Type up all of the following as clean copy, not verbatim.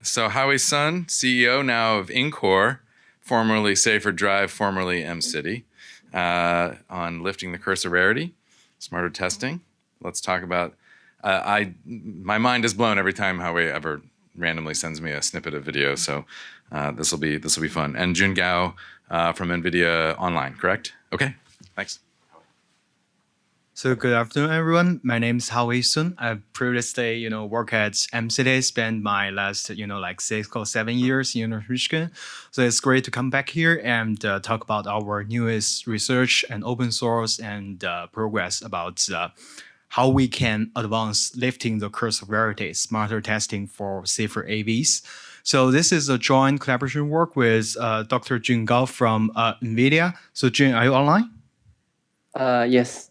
So Howie Sun, CEO now of Inchor, formerly Safer Drive, formerly Mcity, on lifting the Curse of Rarity, smarter testing. Let's talk about. My mind is blown every time Howie ever randomly sends me a snippet of video. So this will be fun. And Jun Gao from NVIDIA Online, correct? Okay, thanks. So good afternoon, everyone. My name is Howie Sun. I previously, work at Mcity, spent my last, 6 or 7 years in Michigan. So it's great to come back here and talk about our newest research and open source and progress about how we can advance lifting the curse of rarity, smarter testing for safer AVs. So this is a joint collaboration work with Dr. Jun Gao from NVIDIA. So Jun, are you online? Yes.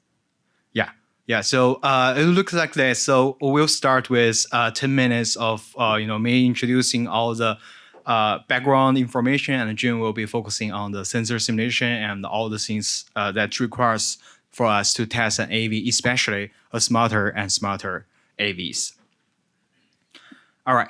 Yeah, so it looks like this. So we'll start with 10 minutes of me introducing all the background information, and Jun will be focusing on the sensor simulation and all the things that requires for us to test an AV, especially a smarter and smarter AVs. All right.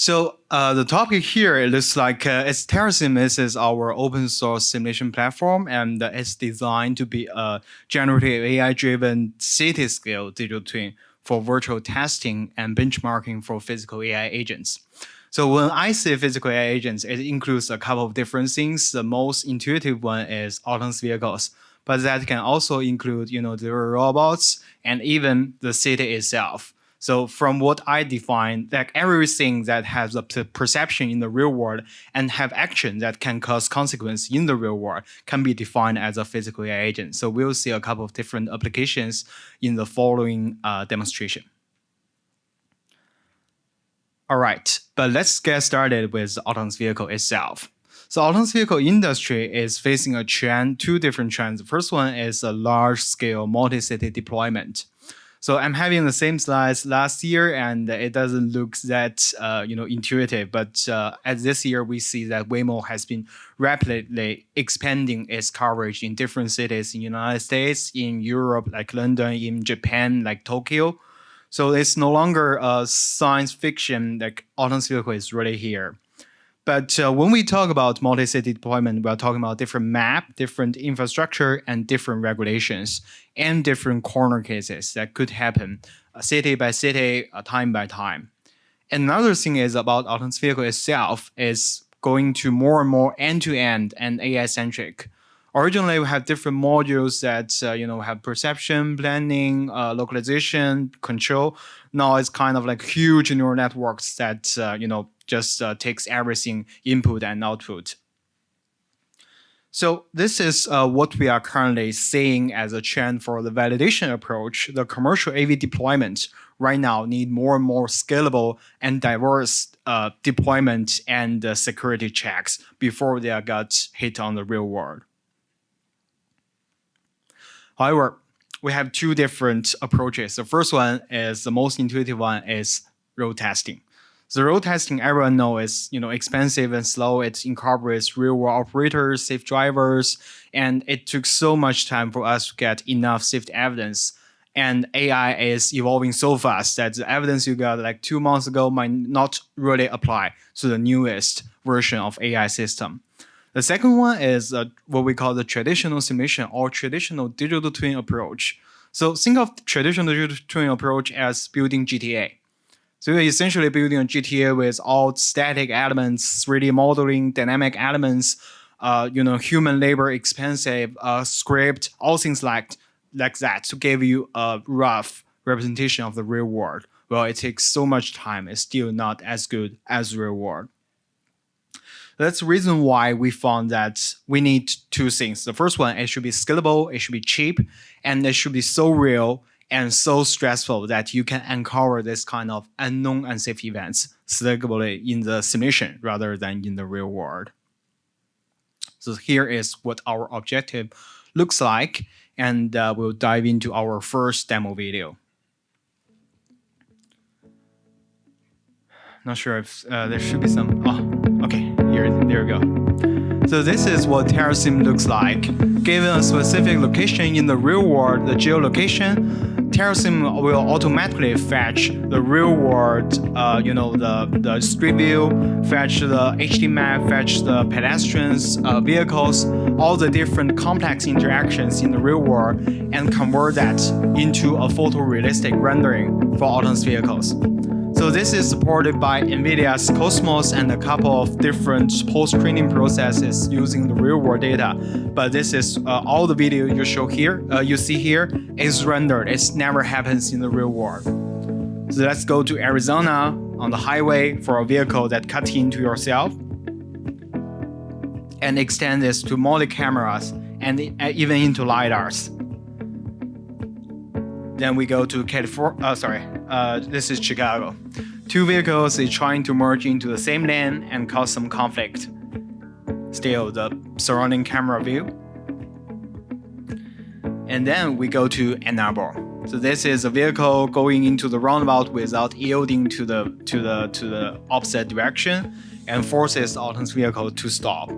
So the topic here, it looks like it's TerraSim. This is our open source simulation platform, and it's designed to be a generative AI-driven city-scale digital twin for virtual testing and benchmarking for physical AI agents. So when I say physical AI agents, it includes a couple of different things. The most intuitive one is autonomous vehicles, but that can also include, the robots and even the city itself. So from what I define, like everything that has a perception in the real world and have action that can cause consequence in the real world can be defined as a physical AI agent. So we'll see a couple of different applications in the following demonstration. All right, but let's get started with the autonomous vehicle itself. So autonomous vehicle industry is facing a trend, two different trends. The first one is a large-scale multi-city deployment. So I'm having the same slides last year, and it doesn't look that intuitive. But as this year, we see that Waymo has been rapidly expanding its coverage in different cities in the United States, in Europe, like London, in Japan, like Tokyo. So it's no longer a science fiction, like autonomous vehicle is really here. But when we talk about multi-city deployment, we're talking about different map, different infrastructure, and different regulations, and different corner cases that could happen city by city, time by time. Another thing is about autonomous vehicle itself is going to more and more end-to-end and AI-centric. Originally, we have different modules that have perception, planning, localization, control. Now it's kind of like huge neural networks that just takes everything input and output. So this is what we are currently seeing as a trend for the validation approach. The commercial AV deployment right now need more and more scalable and diverse deployment and security checks before they got hit on the real world. However, we have two different approaches. The first one is the most intuitive one is road testing. The road testing, everyone knows, is expensive and slow. It incorporates real-world operators, safe drivers, and it took so much time for us to get enough safety evidence. And AI is evolving so fast that the evidence you got like 2 months ago might not really apply to the newest version of AI system. The second one is what we call the traditional simulation or traditional digital twin approach. So think of traditional digital twin approach as building GTA. So you're essentially building a GTA with all static elements, 3D modeling, dynamic elements, human labor expensive, script, all things like that to give you a rough representation of the real world. Well, it takes so much time. It's still not as good as real world. That's the reason why we found that we need two things. The first one, it should be scalable, it should be cheap, and it should be so real and so stressful that you can uncover this kind of unknown unsafe events selectively in the simulation rather than in the real world. So here is what our objective looks like, and we'll dive into our first demo video. Not sure if there should be some, okay, there we go. So this is what TerraSim looks like. Given a specific location in the real world, the geolocation, TerraSim will automatically fetch the real world, the street view, fetch the HD map, fetch the pedestrians, vehicles, all the different complex interactions in the real world, and convert that into a photorealistic rendering for autonomous vehicles. So this is supported by NVIDIA's Cosmos and a couple of different post-training processes using the real-world data. But this is all the video you see here is rendered. It never happens in the real world. So let's go to Arizona on the highway for a vehicle that cuts into yourself and extend this to multi-cameras and even into LiDARs. Then we go to this is Chicago. Two vehicles is trying to merge into the same lane and cause some conflict. Still the surrounding camera view. And then we go to Ann Arbor. So this is a vehicle going into the roundabout without yielding to the opposite direction and forces the autonomous vehicle to stop.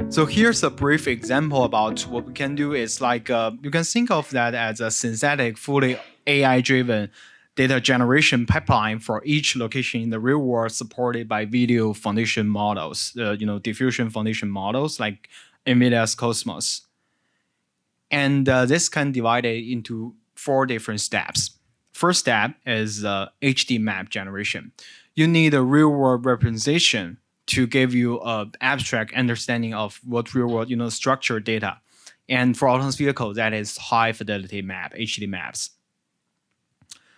So here's a brief example about what we can do. Is like you can think of that as a synthetic, fully AI-driven data generation pipeline for each location in the real world, supported by video foundation models, diffusion foundation models like NVIDIA's Cosmos. And this can divide it into 4 different steps. First step is HD map generation. You need a real world representation to give you an abstract understanding of what real world, structured data. And for autonomous vehicles, that is high fidelity map, HD maps.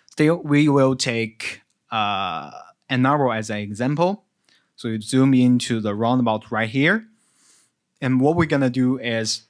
Still, we will take Ann Arbor as an example. So you zoom into the roundabout right here. And what we're gonna do is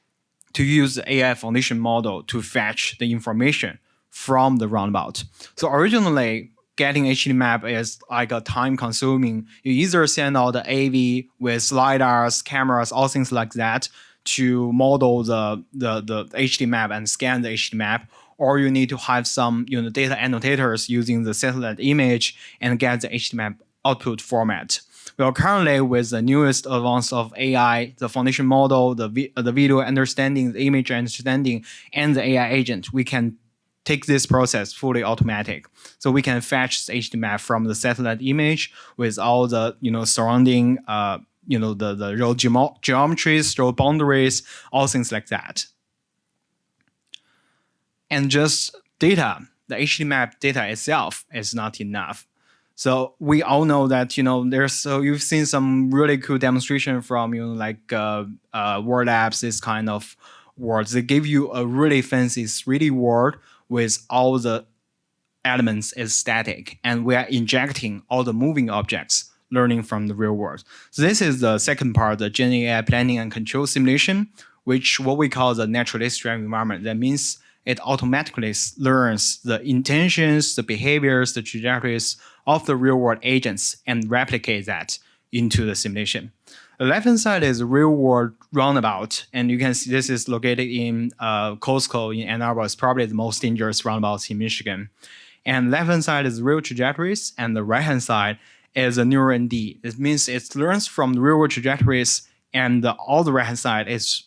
to use the AI foundation model to fetch the information from the roundabout. So originally, getting HD map is like a time consuming. You either send out the AV with LiDARs, cameras, all things like that to model the HD map and scan the HD map, or you need to have some data annotators using the satellite image and get the HD map output format. Well, currently with the newest advance of AI, the foundation model, the video understanding, the image understanding, and the AI agent, we can take this process fully automatic. So we can fetch the HD map from the satellite image with all the surrounding the road geometries, road boundaries, all things like that. And just data, the HD map data itself is not enough. So we all know that you've seen some really cool demonstration from World Apps, this kind of worlds. They give you a really fancy 3D world with all the elements is static, and we are injecting all the moving objects learning from the real world. So this is the second part, the Gen AI planning and control simulation, which what we call the naturalistic driving environment. That means it automatically learns the intentions, the behaviors, the trajectories of the real world agents and replicates that into the simulation. The left-hand side is a real-world roundabout, and you can see this is located in Costco in Ann Arbor. It's probably the most dangerous roundabout in Michigan. And left-hand side is real trajectories, and the right-hand side is a neural ND. It means it learns from the real-world trajectories, and all the right-hand side is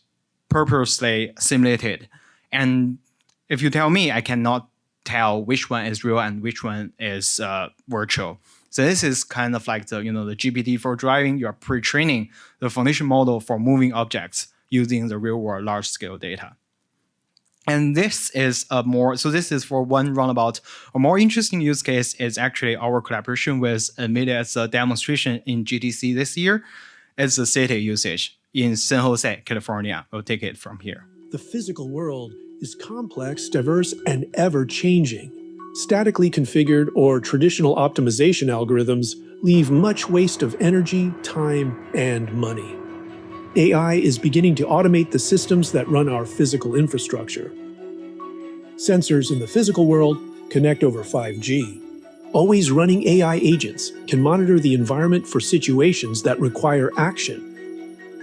purposely simulated. And if you tell me, I cannot tell which one is real and which one is virtual. So this is kind of like the GPT for driving. You're pre-training the foundation model for moving objects using the real-world large-scale data. And this is this is for one roundabout. A more interesting use case is actually our collaboration with NVIDIA's demonstration in GTC this year. It's the city usage in San Jose, California. We'll take it from here. The physical world is complex, diverse, and ever-changing. Statically configured or traditional optimization algorithms leave much waste of energy, time, and money. AI is beginning to automate the systems that run our physical infrastructure. Sensors in the physical world connect over 5G. Always running AI agents can monitor the environment for situations that require action.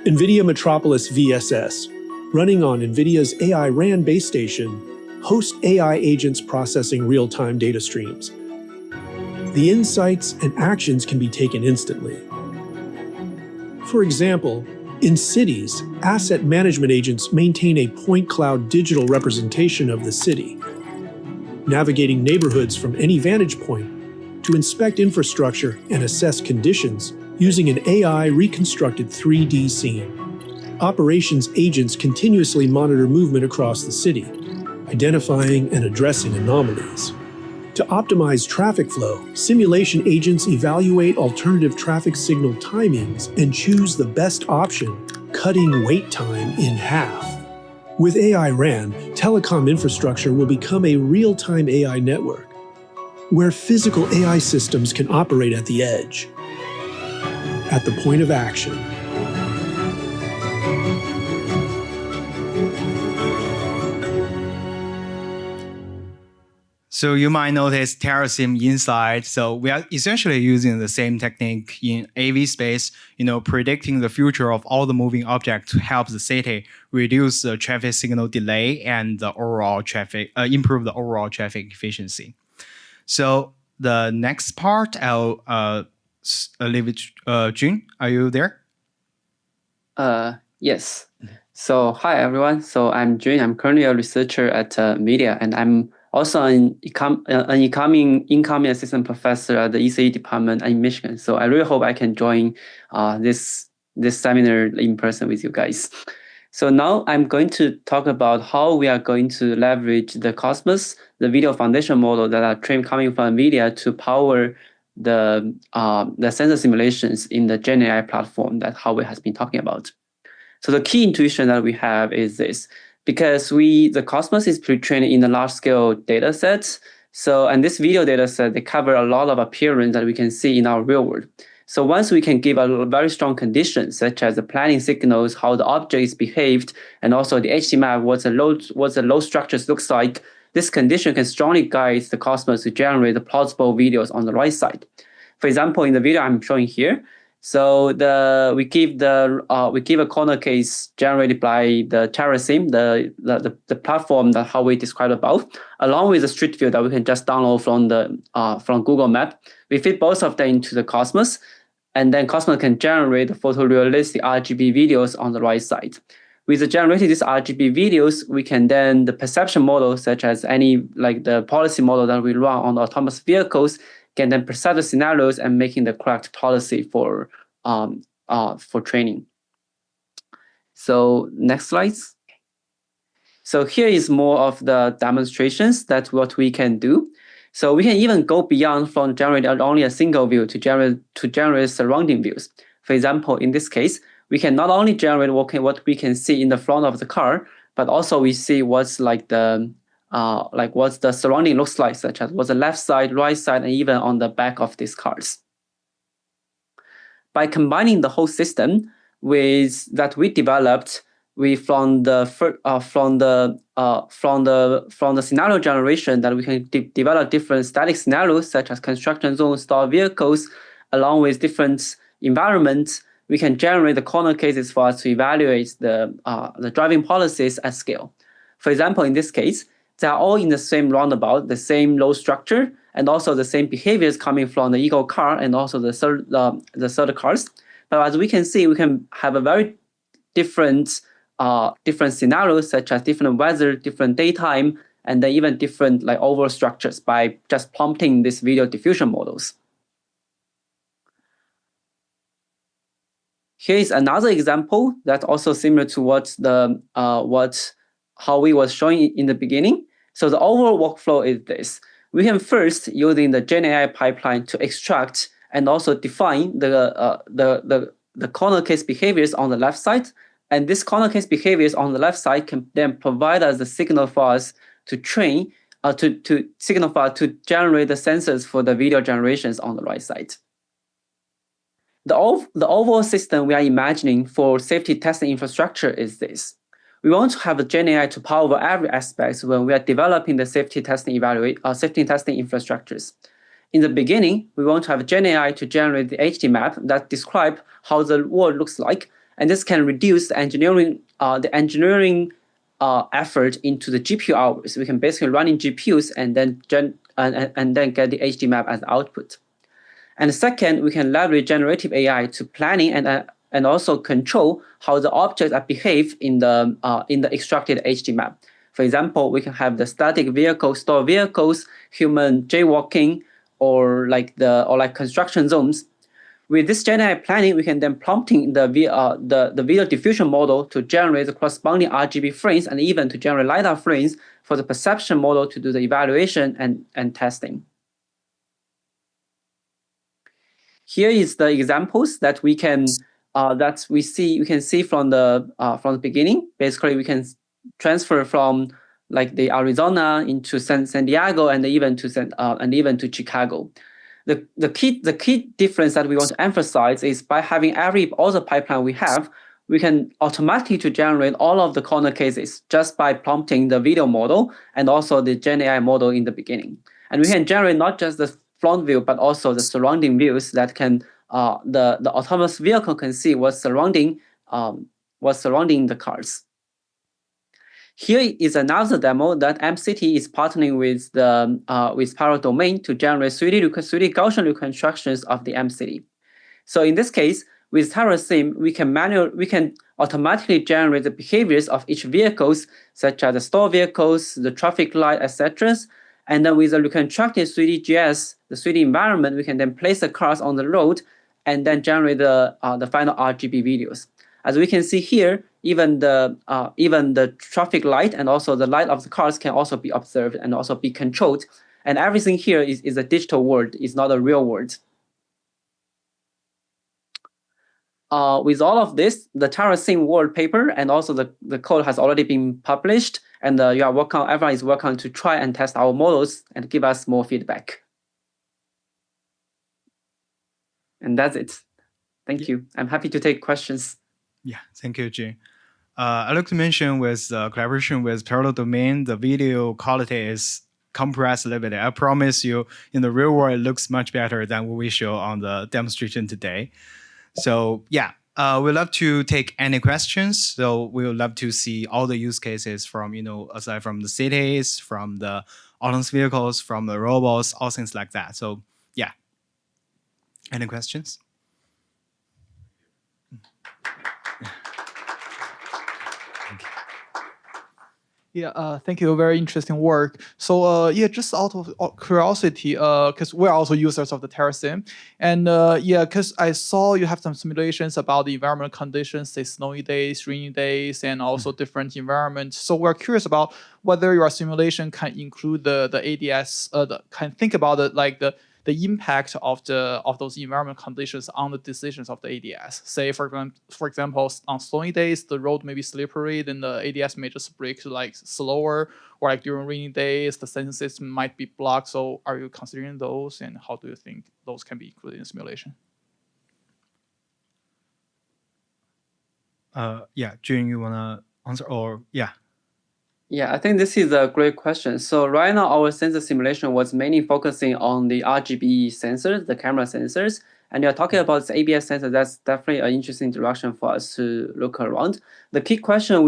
NVIDIA Metropolis VSS, running on NVIDIA's AI RAN base station, host AI agents processing real-time data streams. The insights and actions can be taken instantly. For example, In cities, asset management agents maintain a point cloud digital representation of the city, navigating neighborhoods from any vantage point to inspect infrastructure and assess conditions using an AI reconstructed 3D scene. Operations agents continuously monitor movement across the city, identifying and addressing anomalies. To optimize traffic flow, simulation agents evaluate alternative traffic signal timings and choose the best option, cutting wait time in half. With AI RAN, telecom infrastructure will become a real-time AI network, where physical AI systems can operate at the edge, at the point of action. So you might notice terracing inside. So we are essentially using the same technique in AV space, predicting the future of all the moving objects to help the city reduce the traffic signal delay and the overall traffic, improve the overall traffic efficiency. So the next part, I'll leave it. Jun, are you there? Yes. So hi everyone. So I'm Jun. I'm currently a researcher at NVIDIA, and I'm also an incoming assistant professor at the ECE department in Michigan. So I really hope I can join this seminar in person with you guys. So now I'm going to talk about how we are going to leverage the Cosmos, the video foundation model that are trained coming from NVIDIA to power the sensor simulations in the Gen AI platform that Howie has been talking about. So the key intuition that we have is this. Because the Cosmos is pre-trained in a large-scale data sets. And this video data set, they cover a lot of appearance that we can see in our real world. So once we can give a very strong conditions, such as the planning signals, how the object is behaved, and also the HD map, what the load structures looks like, this condition can strongly guide the Cosmos to generate the plausible videos on the right side. For example, in the video I'm showing here, so we give a corner case generated by the terracing, the platform that how we described above, along with the street view that we can just download from Google Map. We fit both of them into the Cosmos, and then Cosmos can generate the photorealistic RGB videos on the right side. With the generating these RGB videos, we can then the perception model, such as the policy model that we run on autonomous vehicles, can then perceive the scenarios and making the correct policy for training. So next slides. So here is more of the demonstrations that what we can do. So we can even go beyond from generating only a single view to generate surrounding views. For example, in this case, we can not only generate what we can see in the front of the car, but also we see what's what's the surrounding looks like, such as what's the left side, right side, and even on the back of these cars. By combining the whole system with that we developed, from the scenario generation that we can develop different static scenarios such as construction zones, stored vehicles, along with different environments. We can generate the corner cases for us to evaluate the driving policies at scale. For example, in this case, they are all in the same roundabout, the same load structure, and also the same behaviors coming from the Eagle car and also the third cars. But as we can see, we can have a very different scenarios, such as different weather, different daytime, and then even different overall structures by just prompting these video diffusion models. Here is another example that's also similar to what Howie was showing in the beginning. So the overall workflow is this. We can first, using the Gen AI pipeline, to extract and also define the corner case behaviors on the left side. And this corner case behaviors on the left side can then provide us the signal for us to train, to generate the sensors for the video generations on the right side. The overall system we are imagining for safety testing infrastructure is this. We want to have a Gen AI to power every aspect when we are developing the safety testing infrastructures. In the beginning, we want to have Gen AI to generate the HD map that describe how the world looks like, and this can reduce the engineering effort into the GPU hours. We can basically run in GPUs and then get the HD map as output. And second, we can leverage generative AI to planning and and also control how the objects are behave in the extracted HD map. For example, we can have the static vehicle, store vehicles, human jaywalking, or like construction zones. With this GenAI planning, we can then prompting the video diffusion model to generate the corresponding RGB frames and even to generate LiDAR frames for the perception model to do the evaluation and testing. Here is the examples that we can see from the beginning. Basically, we can transfer from like the Arizona into San Diego and even to Chicago. The key difference that we want to emphasize is by having all the pipeline we have, we can automatically to generate all of the corner cases just by prompting the video model and also the Gen AI model in the beginning. And we can generate not just the front view, but also the surrounding views that can the autonomous vehicle can see what's surrounding the cars. Here is another demo that Mcity is partnering with Parallel Domain to generate 3D Gaussian reconstructions of the Mcity. So in this case, with TerraSim, we can automatically generate the behaviors of each vehicles, such as the store vehicles, the traffic light, etc. And then with the reconstructed 3D GS, the 3D environment, we can then place the cars on the road and then generate the final RGB videos. As we can see here, even the traffic light and also the light of the cars can also be observed and also be controlled. And everything here is a digital world, it's not a real world. With all of this, the TerraSim world paper and also the code has already been published, and everyone is welcome to try and test our models and give us more feedback. And that's it. Thank you. I'm happy to take questions. Yeah, thank you, Jun. I'd like to mention with collaboration with Parallel Domain, the video quality is compressed a little bit. I promise you, in the real world, it looks much better than what we show on the demonstration today. So yeah, we'd love to take any questions. So we would love to see all the use cases from, aside from the cities, from the autonomous vehicles, from the robots, all things like that. So yeah, any questions? Yeah, thank you. Very interesting work. So yeah, just out of curiosity, because we're also users of the TerraSim, and yeah, because I saw you have some simulations about the environmental conditions, say snowy days, rainy days, and also different environments. So we're curious about whether your simulation can include the ADS, can think about it like the impact of those environmental conditions on the decisions of the ADS. Say, for example, on snowy days, the road may be slippery, then the ADS may just brake like slower, or like during rainy days, the sensing system might be blocked. So are you considering those, and how do you think those can be included in simulation? Yeah, Jun, you wanna answer, or yeah? Yeah, I think this is a great question. So right now, our sensor simulation was mainly focusing on the RGB sensors, the camera sensors. And you're talking about the ABS sensor. That's definitely an interesting direction for us to look around. The key question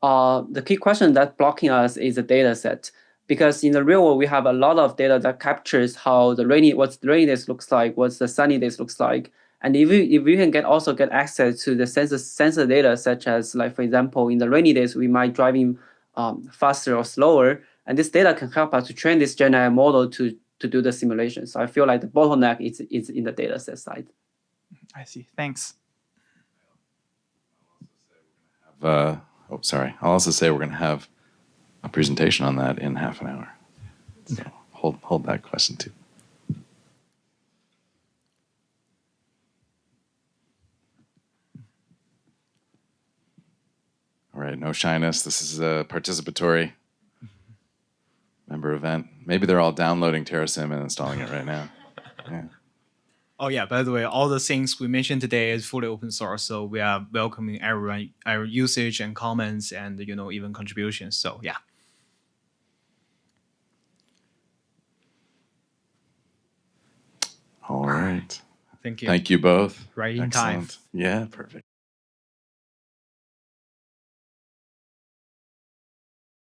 that's blocking us is the data set. Because in the real world, we have a lot of data that captures how what the rainy days looks like, what the sunny days looks like. And if we can also get access to the sensor data, such as, like, for example, in the rainy days, we might driving faster or slower, and this data can help us to train this Gen AI model to do the simulation. So I feel like the bottleneck is in the data set side. I see. Thanks. I'll also say we're going to have a presentation on that in half an hour. So hold that question too. All right, no shyness. This is a participatory member event. Maybe they're all downloading TerraSim and installing it right now. Yeah. Oh yeah, by the way, all the things we mentioned today is fully open source, so we are welcoming everyone, our usage and comments and even contributions. So yeah. All right. Thank you. Thank you both. Right in Excellent. time. Yeah, perfect.